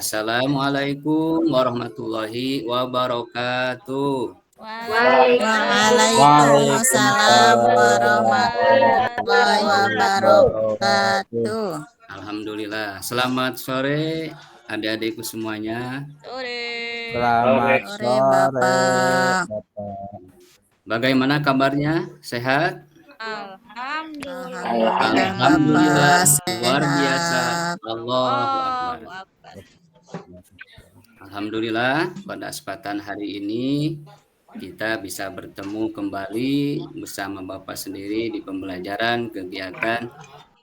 Assalamualaikum warahmatullahi wabarakatuh. Waalaikumsalam warahmatullahi wabarakatuh. Alhamdulillah. Selamat sore adik-adikku semuanya. Selamat Sore sore, Bapak. Bapak. Bagaimana kabarnya? Sehat? Alhamdulillah Alhamdulillah. Bapak Luar biasa. sehat. Allahu Akbar. Alhamdulillah pada kesempatan hari ini kita bisa bertemu kembali bersama Bapak sendiri di pembelajaran kegiatan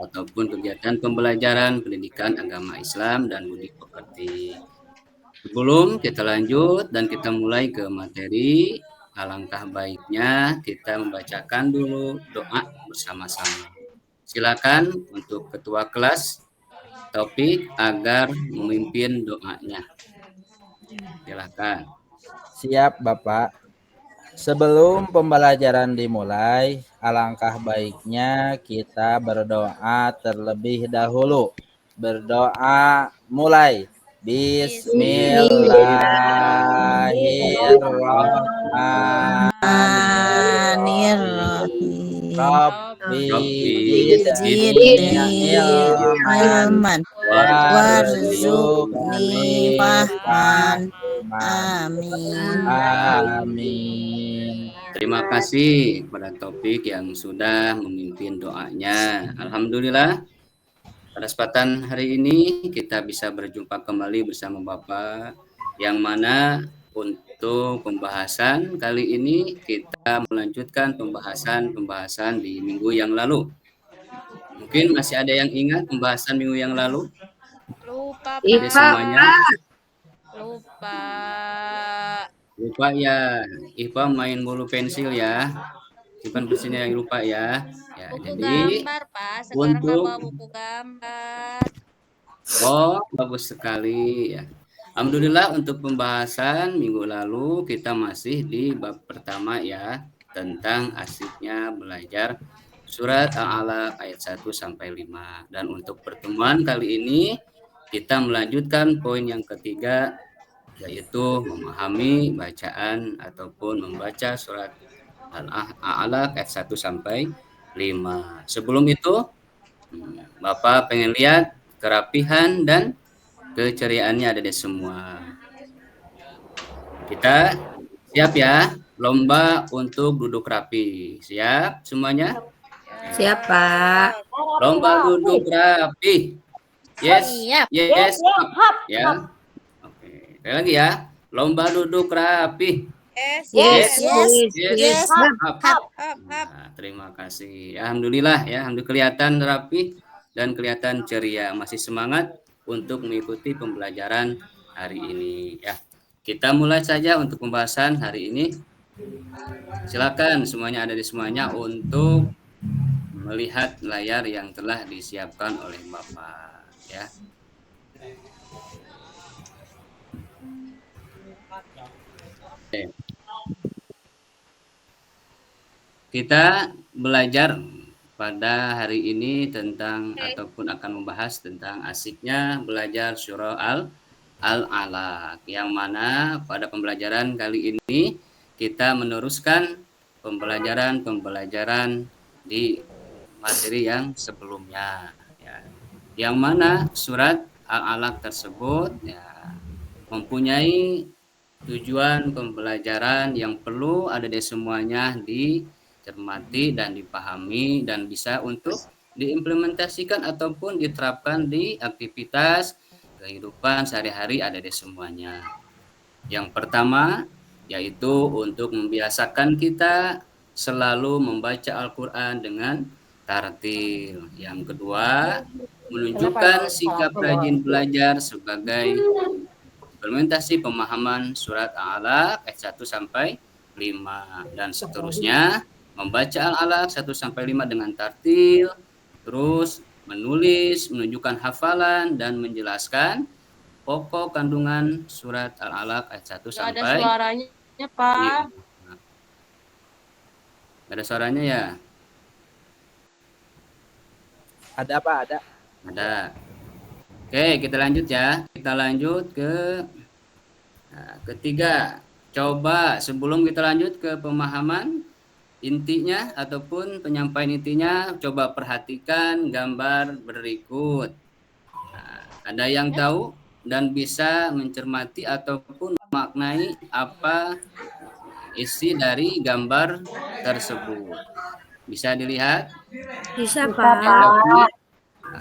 ataupun kegiatan pembelajaran pendidikan agama Islam dan budi pekerti. Sebelum kita lanjut dan kita mulai ke materi, alangkah baiknya kita membacakan dulu doa bersama-sama. Silakan untuk ketua kelas Taufik agar memimpin doanya. Silakan. Siap, Bapak. Sebelum pembelajaran dimulai, alangkah baiknya kita berdoa terlebih dahulu. Berdoa mulai. Bismillahirrahmanirrahim. Rabbi zidni ilman warzuqni fahman. Amin. Terima kasih kepada Taufik yang sudah memimpin doanya. Alhamdulillah. Pada kesempatan hari ini kita bisa berjumpa kembali bersama Bapak yang mana untuk pembahasan kali ini kita melanjutkan pembahasan di minggu yang lalu. Mungkin masih ada yang ingat pembahasan minggu yang lalu? Lupa, Pak. Semuanya? Lupa ya. Ipa main bulu pensil ya. Simpan bersihnya yang lupa ya. Ya, buku jadi gambar, Pak. Sekarang untuk bawa buku gambar. Oh, bagus sekali ya. Alhamdulillah untuk pembahasan minggu lalu kita masih di bab pertama ya, tentang asyiknya belajar surat Al-Alaq ayat 1 sampai 5. Dan untuk pertemuan kali ini kita melanjutkan poin yang ketiga, yaitu memahami bacaan ataupun membaca surat Al-Alaq ayat 1 sampai 5. Sebelum itu Bapak pengen lihat kerapihan dan keceriaannya ada di semua. Kita siap ya, lomba untuk duduk rapi. Siap semuanya? Siap, Pak. Lomba duduk rapi. Yes, yes, up. Ya. Oke, sekali lagi ya. Lomba duduk rapi. Yes. Up. Nah, terima kasih. Alhamdulillah ya, alhamdulillah kelihatan rapi dan kelihatan ceria, masih semangat untuk mengikuti pembelajaran hari ini ya. Kita mulai saja untuk pembahasan hari ini. Silakan semuanya ada di semuanya untuk melihat layar yang telah disiapkan oleh Bapak ya. Oke. Kita belajar pada hari ini tentang ataupun akan membahas tentang asyiknya belajar surah Al-Alaq, yang mana pada pembelajaran kali ini kita meneruskan pembelajaran di materi yang sebelumnya ya. Yang mana surat Al-Alaq tersebut ya mempunyai tujuan pembelajaran yang perlu ada di semuanya dicermati dan dipahami dan bisa untuk diimplementasikan ataupun diterapkan di aktivitas kehidupan sehari-hari ada di semuanya. Yang pertama yaitu untuk membiasakan kita selalu membaca Al-Quran dengan tartil. Yang kedua, menunjukkan sikap rajin belajar sebagai implementasi pemahaman surat Al-Alaq ayat 1 sampai 5 dan seterusnya, membaca Al-Alaq 1 sampai 5 dengan tartil, terus menulis, menunjukkan hafalan dan menjelaskan pokok kandungan surat Al-Alaq ayat 1 sampai 5. Ada suaranya, Pak. Ada suaranya ya? Ada, Pak, ada. Ada. Oke, kita lanjut ya. Kita lanjut ke ketiga. Coba sebelum kita lanjut ke pemahaman intinya ataupun penyampaian intinya, coba perhatikan gambar berikut. Ada yang tahu dan bisa mencermati ataupun memaknai apa isi dari gambar tersebut. Bisa dilihat? Bisa, Bisa, Pak. Pak.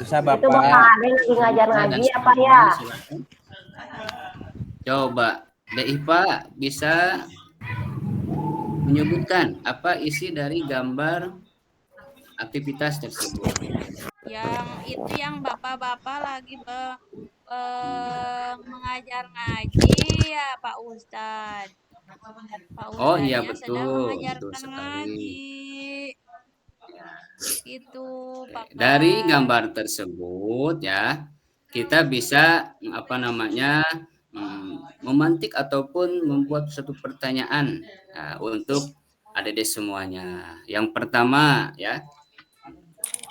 Bisa Itu Bapak. Bapak Ade lagi ngajar Dan ngaji ya, Pak ya? silakan. Coba, Deipa bisa menyebutkan apa isi dari gambar aktivitas tersebut. Yang itu yang bapak-bapak lagi mengajar ngaji ya Pak Ustadz. Pak Oh iya Ustadznya sedang betul mengajarkan sekali. ngaji. Itu Bapak. Dari gambar tersebut ya, kita bisa memantik ataupun membuat satu pertanyaan untuk adik-adik semuanya. Yang pertama ya,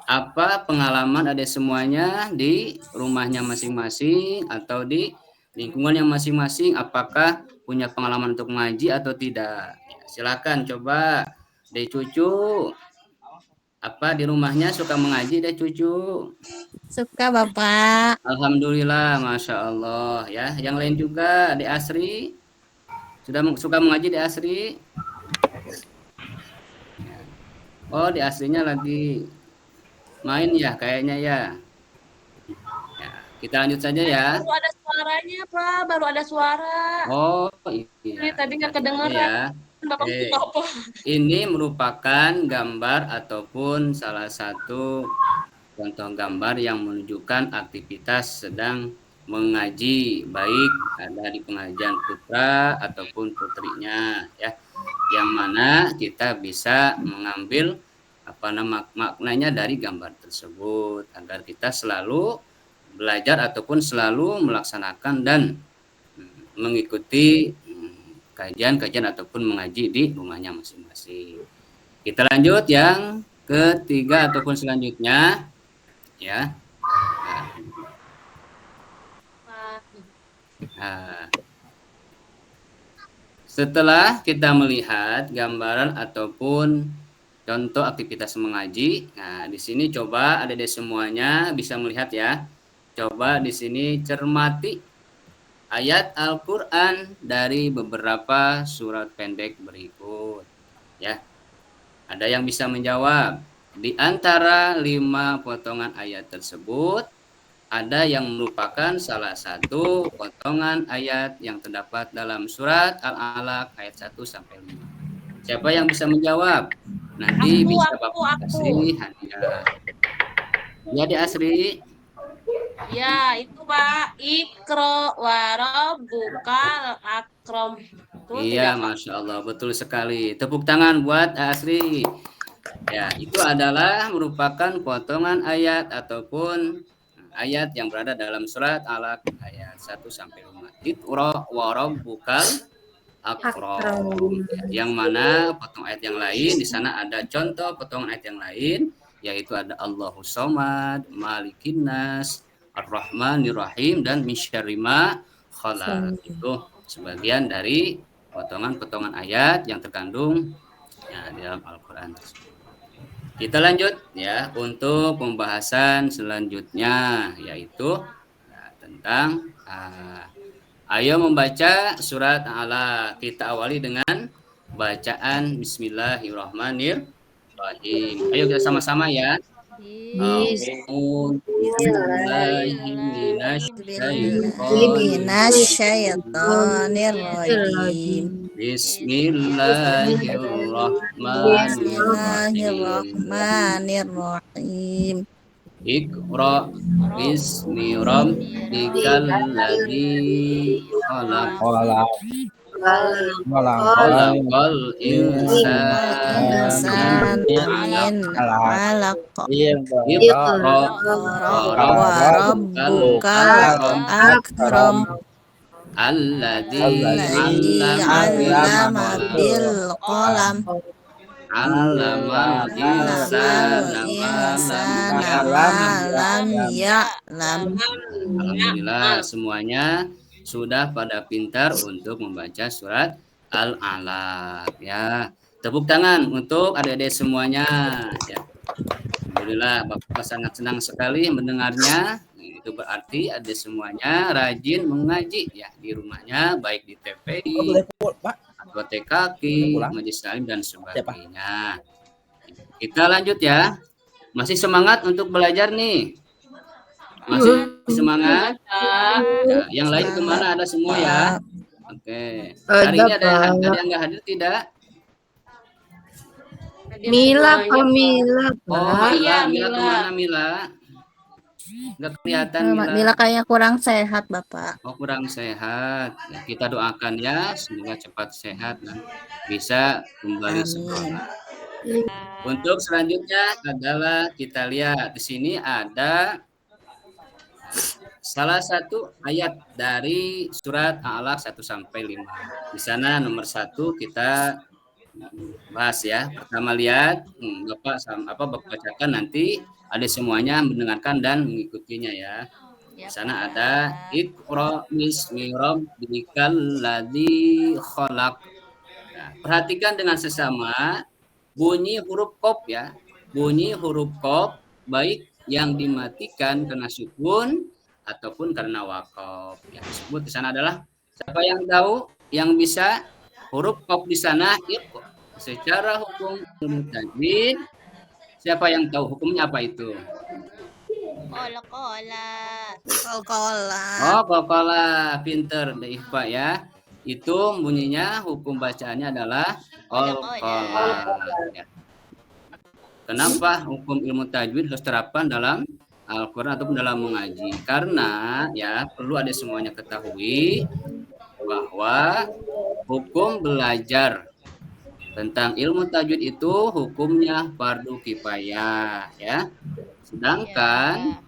apa pengalaman adik semuanya di rumahnya masing-masing atau di lingkungannya masing-masing, apakah punya pengalaman untuk mengaji atau tidak? Ya, silakan coba deh cucu, apa di rumahnya suka mengaji deh cucu? Suka, Bapak. Alhamdulillah, masya Allah ya. Yang lain juga di Asri suka mengaji di Asri? Oh di Asrinya lagi main ya kayaknya ya. Ya, kita lanjut saja ya. Baru ada suaranya Pak, baru ada suara. Oh Ini iya. tadi nggak Ya. kedengeran. Bapak Oke. apa? Ini merupakan gambar ataupun salah satu contoh gambar yang menunjukkan aktivitas sedang mengaji, baik ada di pengajian putra ataupun putrinya ya. Yang mana kita bisa mengambil maknanya dari gambar tersebut agar kita selalu belajar ataupun selalu melaksanakan dan mengikuti kajian-kajian ataupun mengaji di rumahnya masing-masing. Kita lanjut yang ketiga ataupun selanjutnya ya. Nah, setelah kita melihat gambaran ataupun contoh aktivitas mengaji, nah di sini coba adik-adik semuanya bisa melihat ya. Coba di sini cermati ayat Al-Quran dari beberapa surat pendek berikut. Ya, ada yang bisa menjawab. Di antara 5 potongan ayat tersebut, ada yang merupakan salah satu potongan ayat yang terdapat dalam surat Al-Alaq ayat 1-5. Siapa yang bisa menjawab? Nanti bisa Bapak kasih hadiah. Ya, di Asri. Ya, itu Pak. Ikro warobukal akrom. Iya, Masya Allah, betul sekali. Tepuk tangan buat Asri. Ya, itu adalah merupakan potongan ayat ataupun ayat yang berada dalam surat Alaq ayat 1-5. Iqra wa rabbukal akram. Ya, yang mana potong ayat yang lain di sana ada contoh potongan ayat yang lain, yaitu ada Allahus Somad, Malikin Nas, Ar-Rahmanir Rahim, dan min syarri ma khalaq. Itu sebagian dari potongan-potongan ayat yang terkandung ya, di dalam Al-Quran tersebut. Kita lanjut ya untuk pembahasan selanjutnya, yaitu tentang ayo membaca surat Al-Alaq. Kita awali dengan bacaan Bismillahirrahmanirrahim. Ayo kita sama-sama ya. Bismillahirrahmanirrahim. Bismillahirrahmanirrahim. Iqra bismi rabbikal ladzi khalaq. Khalaqal insana min 'alaq. Iqra wa rabbukal akram. Alladzi 'allama bil qalam. Allamal insana ma lam Lam ya'lam. ya'lam. Alhamdulillah semuanya sudah pada pintar untuk membaca surat Al-Alaq ya. Tepuk tangan untuk adik-adik semuanya ya. Alhamdulillah Bapak sangat senang sekali mendengarnya. Itu berarti adik semuanya rajin mengaji ya di rumahnya, baik di TPI atau TKK, Majelis Taklim dan sebagainya. Kita lanjut ya. Masih semangat untuk belajar nih? Masih semangat? Ya, yang lain kemana? Ada semua ya? Oke. Hari ini ada yang nggak hadir tidak? Mila, Pak Mila. Oh, Mila kemana Mila? Nggak kelihatan Mila. Mila kayaknya kurang sehat, Bapak. Oh, kurang sehat. Ya, kita doakan ya, semoga cepat sehat dan bisa kembali sekolah. Untuk selanjutnya adalah kita lihat di sini ada salah satu ayat dari surat Al-Alaq 1 sampai 5. Di sana nomor 1 kita bahas ya. Pertama lihat Bapak bacakan, nanti ada semuanya mendengarkan dan mengikutinya ya. Di sana ada Iqra bismi rabbikal ladzi khalaq. Nah, perhatikan dengan sesama bunyi huruf qaf ya. Bunyi huruf qaf baik yang dimatikan karena sukun ataupun karena waqaf. Yang disebut di sana adalah, siapa yang tahu yang bisa huruf qaf di sana itu secara hukum tajwid, siapa yang tahu hukumnya apa itu? Qalqalah. Pinter deh Pak ya. Itu bunyinya, hukum bacaannya adalah qalqalah ya. Kenapa hukum ilmu tajwid harus terapkan dalam Al-Quran ataupun dalam mengaji? Karena ya perlu ada semuanya ketahui bahwa hukum belajar tentang ilmu tajwid itu hukumnya fardu kifayah ya. Sedangkan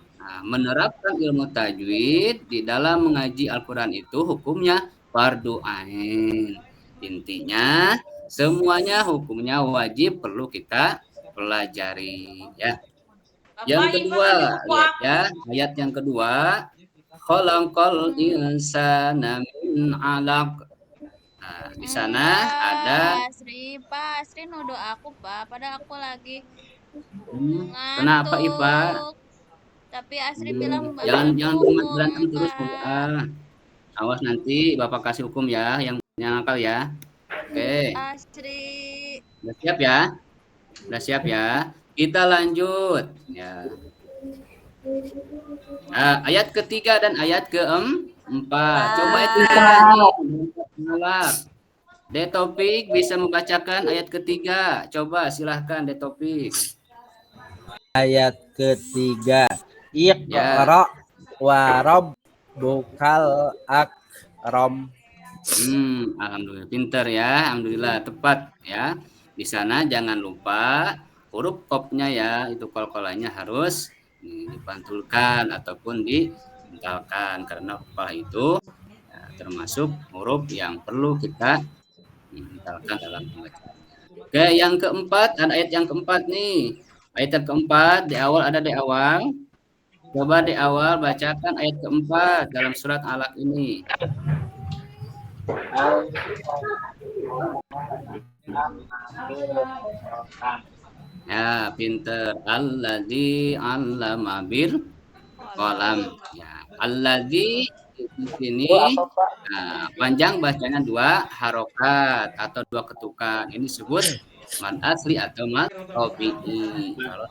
menerapkan ilmu tajwid di dalam mengaji Al-Quran itu hukumnya fardu ain. Intinya semuanya hukumnya wajib perlu kita pelajari ya. Yang kedua, lihat ya, ayat yang kedua, khalaqal insana min 'alaq. Nah, di sana ada Pak Asri nuduh aku, Pak, padahal aku lagi ngantuk. Kenapa Ipa? Tapi Asri bilang jangan berantem terus Pak. Awas nanti Bapak kasih hukum ya yang nakal ya. Oke. Asri. Udah siap ya? Udah siap ya? Kita lanjut ya. Ayat ketiga dan ayat keempat. Coba itu Detopik bisa membacakan ayat ketiga. Coba silahkan Detopik. Ayat ketiga. Iqra wa rabbukal akram. Alhamdulillah pintar ya. Alhamdulillah tepat ya. Di sana jangan lupa huruf qafnya ya, itu qalqalahnya harus dipantulkan ataupun dihentalkan karena qaf itu ya, termasuk huruf yang perlu kita hentalkan dalam pembacaan. Oke, yang keempat, ada ayat yang keempat nih. Ayat yang keempat di awal ada di awal. Coba di awal bacakan ayat keempat dalam surat Al-Alaq ini. Ya, pinter. Alladzi 'allama bil qalam. Ya, alladzi di sini panjang bacanya 2 harokat atau 2 ketukan. Ini disebut mad asli atau mad tabi'i. Kalau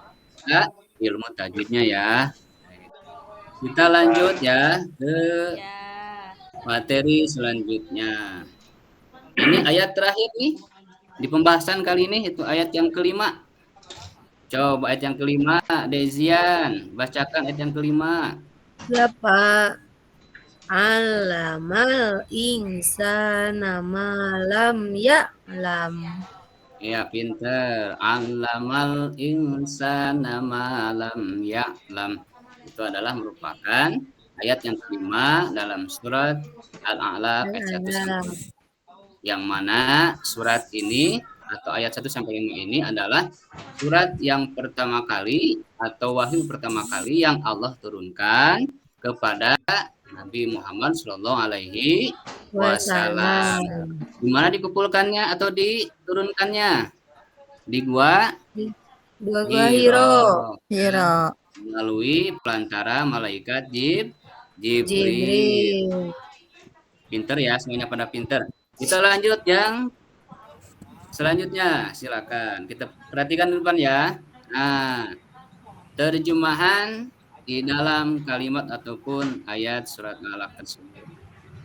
ilmu tajwidnya ya. Kita lanjut ya ke materi selanjutnya. Ini ayat terakhir nih di pembahasan kali ini, itu ayat yang kelima. Coba ayat yang kelima, Dezian, bacakan ayat yang kelima. Ya Pak. Alamal insana malam ya'lam. Ya pinter. Alamal insana malam ya'lam. Itu adalah merupakan ayat yang kelima dalam surat Al-A'la ayat 1. Yang mana surat ini atau ayat 1 sampai 5 ini adalah surat yang pertama kali atau wahyu pertama kali yang Allah turunkan kepada Nabi Muhammad Shallallahu Alaihi Wasallam. Di mana dikumpulkannya atau diturunkannya? Di gua Hiro. Melalui pelantara malaikat Jibril. Pinter ya, semuanya pada pinter. Kita lanjut yang selanjutnya, silakan. Kita perhatikan di depan ya. Nah, terjemahan di dalam kalimat ataupun ayat surat Al-Alaq tersebut.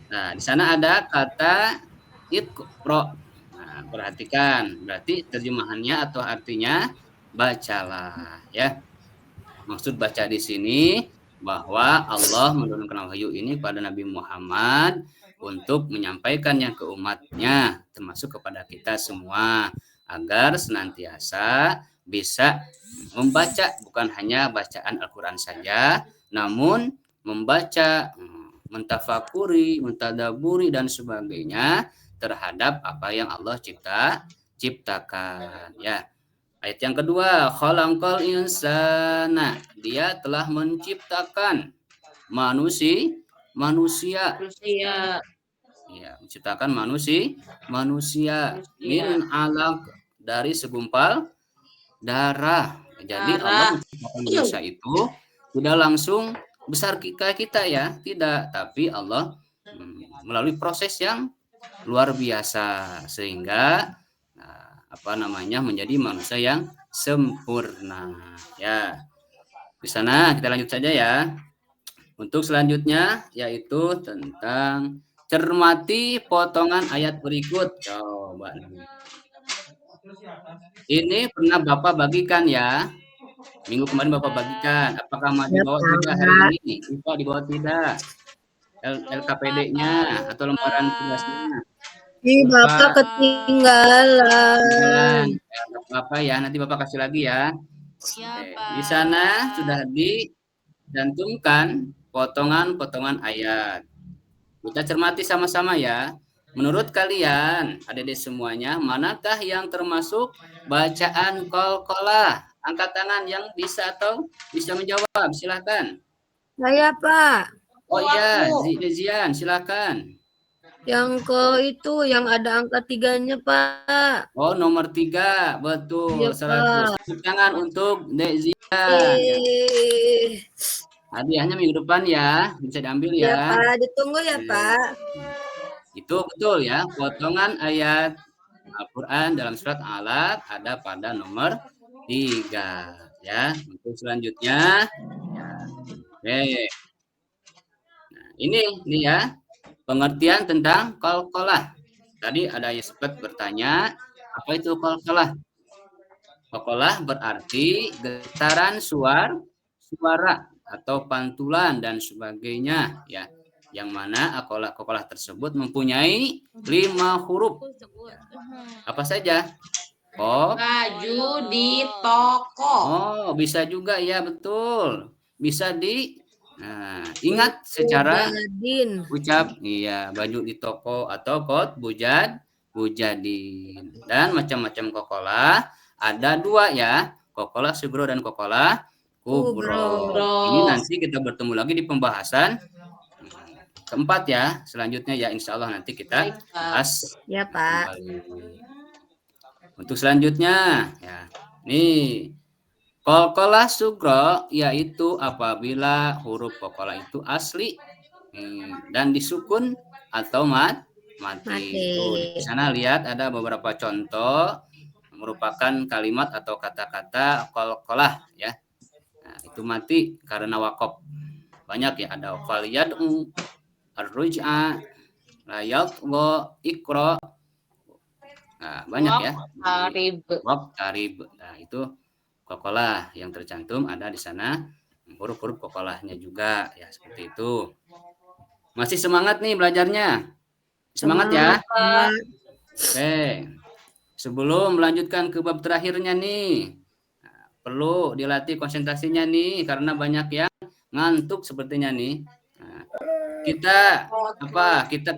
Nah, di sana ada kata iqra. Nah, perhatikan, berarti terjemahannya atau artinya bacalah ya. Maksud baca di sini bahwa Allah menurunkan wahyu ini pada Nabi Muhammad untuk menyampaikannya ke umatnya, termasuk kepada kita semua, agar senantiasa bisa membaca, bukan hanya bacaan Al-Quran saja, namun membaca, mentafakuri, mentadaburi, dan sebagainya terhadap apa yang Allah ciptakan. Ya. Ayat yang kedua, khalaqal insana, dia telah menciptakan manusia. Ya, menciptakan manusia min alaq, dari segumpal darah. Jadi Allah menciptakan manusia itu tidak langsung besar kayak kita ya, tidak, tapi Allah melalui proses yang luar biasa sehingga menjadi manusia yang sempurna ya. Di sana kita lanjut saja ya. Untuk selanjutnya yaitu tentang cermati potongan ayat berikut. Coba. Ini pernah Bapak bagikan ya. Minggu kemarin Bapak bagikan. Apakah mau dibawa tidak hari ini? Bapak dibawa tidak? LKPD-nya atau lembaran tugasnya? Bapak ketinggalan. Bapak ya, nanti Bapak kasih lagi ya. Siapa? Di sana sudah dicantumkan potongan-potongan ayat. Kita cermati sama-sama ya. Menurut kalian, adik-adik semuanya, manakah yang termasuk bacaan qalqalah? Angkat tangan yang bisa atau bisa menjawab, silakan. Saya, Pak. Oh iya, Zian, silakan. Yang itu yang ada angka 3-nya, Pak. Oh, nomor 3, betul. Iya, 100. Tepuk tangan untuk Dek Zian. Hadiahnya minggu depan ya, bisa diambil ya. Iya, Pak, ditunggu ya, Pak. Itu betul ya, potongan ayat Al-Quran dalam surat Al-Alaq ada pada nomor 3 ya. Untuk selanjutnya, oke. Nah, ini ya. Pengertian tentang qalqalah. Tadi ada yang sempat bertanya, apa itu qalqalah? Qalqalah berarti getaran suara atau pantulan dan sebagainya ya. Yang mana qalqalah tersebut mempunyai 5 huruf. Apa saja? Baju di toko. Oh, bisa juga ya, betul. Bisa ingat secara ucap, iya, baju di toko atau kot bujadin. Dan macam-macam qalqalah ada 2 ya, qalqalah sugro dan qalqalah kubro. Ini nanti kita bertemu lagi di pembahasan keempat ya. Selanjutnya ya, insya Allah nanti kita bahas. Ya, Pak. Untuk selanjutnya ya, nih. Qalqalah sugro yaitu apabila huruf qalqalah itu asli dan disukun atau mati. Di sana lihat ada beberapa contoh merupakan kalimat atau kata-kata qalqalah ya. Nah, itu mati karena waqaf. Banyak ya, ada faliyad'u, ar-ruj'a, layat wa iqra. Nah, banyak ya. Waqtarib. Nah, itu qalqalah yang tercantum ada di sana, huruf-huruf qalqalahnya juga ya, seperti itu. Masih semangat nih belajarnya? Semangat ya? Oke. Sebelum melanjutkan ke bab terakhirnya nih, perlu dilatih konsentrasinya nih karena banyak yang ngantuk sepertinya nih. Kita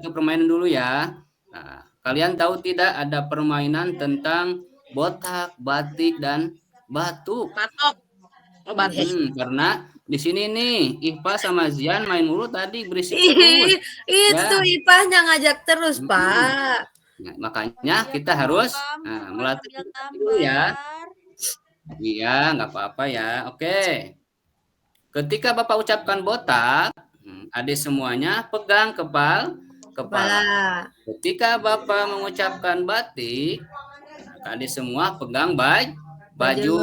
ke permainan dulu ya. Kalian tahu tidak ada permainan tentang botak, batik, dan batuk? Batok. Oh, batik. Karena di sini nih Ipa sama Zian main mulu tadi berisik terus. Ih, itu Ya. Ipahnya ngajak terus, Mm-mm. Pak. Nah, makanya kita harus melatih dulu ya. Iya, nggak apa-apa ya. Oke. Ketika Bapak ucapkan botak, adik semuanya pegang kepala. Ketika Bapak mengucapkan batik, adik semua pegang baju.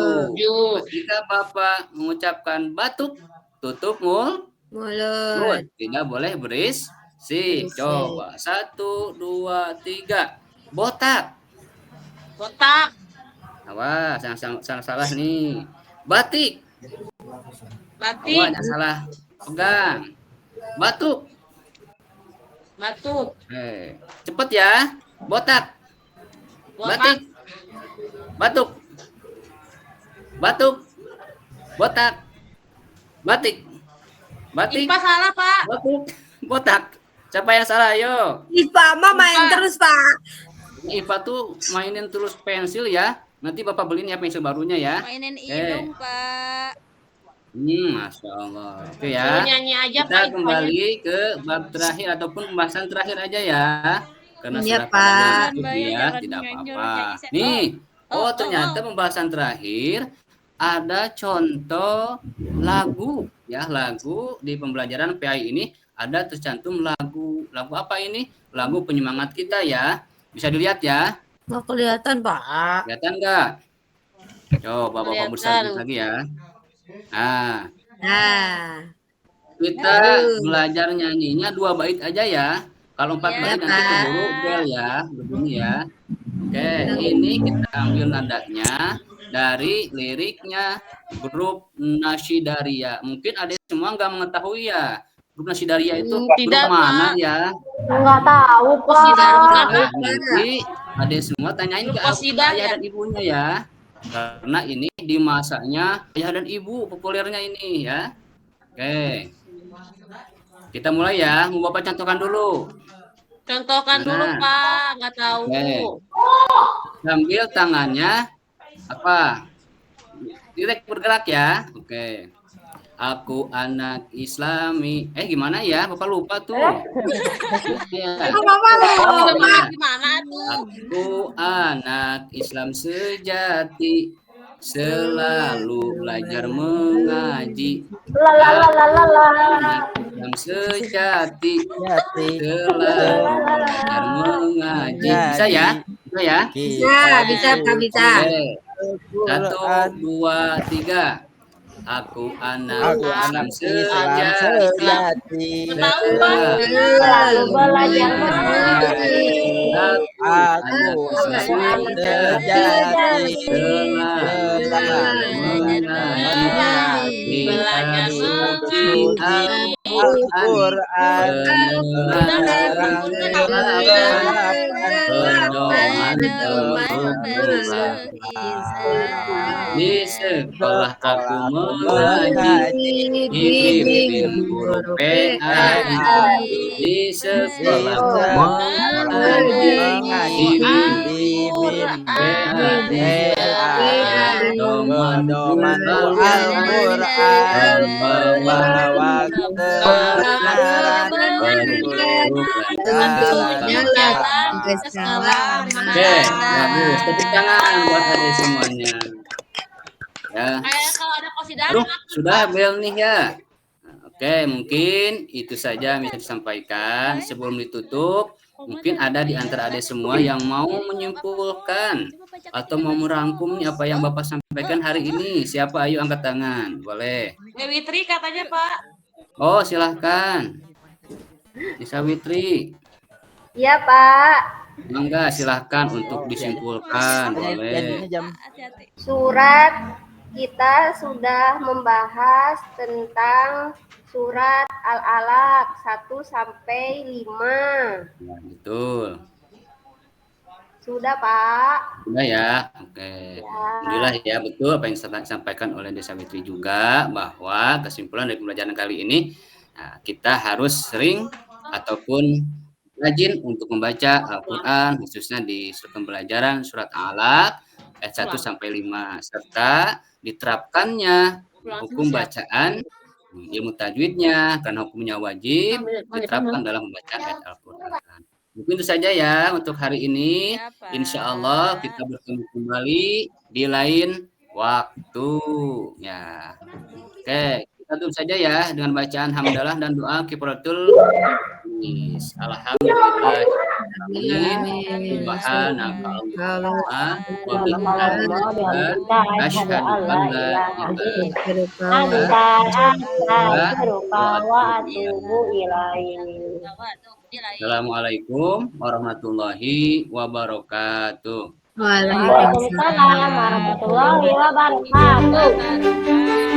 Ketika Bapak mengucapkan batuk, tutup mulut. Tidak boleh berisik. Coba 1, 2, 3. Botak. Botak. Awas, salah nih. Batik. Batik. Awas, jangan salah. Pegang. Batuk. Batuk. Cepet ya. Botak. Batik. Batuk. Batuk. Botak. Batik. Batik. Ipa salah, Pak. Batuk. Botak. Siapa yang salah? Ayo. Ipa mah main terus, Pak. Ipa tuh mainin terus pensil ya. Nanti Bapak beliin ya pensil barunya ya. Mainin hidung, Pak. Masya Allah. Oke ya. Nyanyi aja, Kita Pak, kembali ke bab terakhir ataupun pembahasan terakhir aja ya. Karena Iya, sudah Pak. ya, tidak apa-apa. Nih, ternyata pembahasan terakhir ada contoh lagu ya, lagu di pembelajaran PAI ini ada tercantum lagu. Lagu apa ini? Lagu penyemangat kita ya. Bisa dilihat ya. Nggak kelihatan, Pak. Kelihatan nggak? Coba Bapak besar lagi ya. Nah, kita belajar nyanyinya 2 bait aja ya. Kalau 4 bait nanti keburu bel ya, begini ya. Oke, ini kita ambil nadanya dari liriknya grup Nasyidaria. Mungkin ada semua nggak mengetahui ya. Grup Nasyidaria itu grup mana ya? Nggak tahu, Pak. Nanti ada semua tanyain ke ayah dan ibunya ya. Karena ini di masanya ayah dan ibu populernya ini ya. Oke. Kita mulai ya. Mau Bapak contohkan dulu. Contohkan dulu, Pak. Nggak tahu. Sambil tangannya apa? Direct bergerak ya. Oke. Aku anak Islami. Gimana ya? Bapak lupa tuh. Gimana tuh? Aku anak Islam sejati, selalu belajar mengaji. Anak Islam sejati, selalu belajar mengaji. Bisa ya? Bisa ya? Bisa, Pak, bisa. 1, 2, 3. Aku anak Islam sejati, selalu belajar mengaji. Aku Islam sejati, selalu mengaji. Belajar suci Al-Quran, di sekolah aku mengaji, dibimbing guru PAI. Di sekolah mengaji, dibimbing PAI. Doman Al-Quran, membawa kebenaran, Oke, bagus. Tepuk tangan buat adik semuanya. Ya. Kalau ada konsideran. Aduh, sudah bel nih ya. Oke, mungkin itu saja yang bisa disampaikan. Sebelum ditutup, mungkin ada di antara adik semua yang mau menyimpulkan atau mau merangkum nih apa yang Bapak sampaikan hari ini. Siapa? Ayo angkat tangan. Boleh. Witri katanya, Pak. Oh, silahkan. Bisa Witri. Iya, Pak. Enggak, silahkan untuk disimpulkan. Boleh. Surat kita sudah membahas tentang surat Al-Alaq 1 sampai 5. Ya, betul. Sudah, Pak. Sudah ya. Oke. Alhamdulillah ya, betul apa yang disampaikan oleh Desa Witri juga, bahwa kesimpulan dari pembelajaran kali ini, kita harus sering ataupun rajin untuk membaca Al-Quran, khususnya di pembelajaran surat Al-Alaq ayat 1 sampai 5, serta diterapkannya hukum bacaan, ilmu tajwidnya, karena hukumnya wajib diterapkan dalam membaca ayat Al-Quran. Mungkin itu saja ya untuk hari ini. Ya, Pak. Insya Allah kita bertemu kembali di lain waktu. Ya, oke. Kita tutup saja ya dengan bacaan hamdalah dan doa kifaratul majlis. Alhamdulillah. Subhanakallahumma wa bihamdika asyhadu an la ilaha Assalamualaikum warahmatullahi wabarakatuh. Waalaikumsalam warahmatullahi wabarakatuh.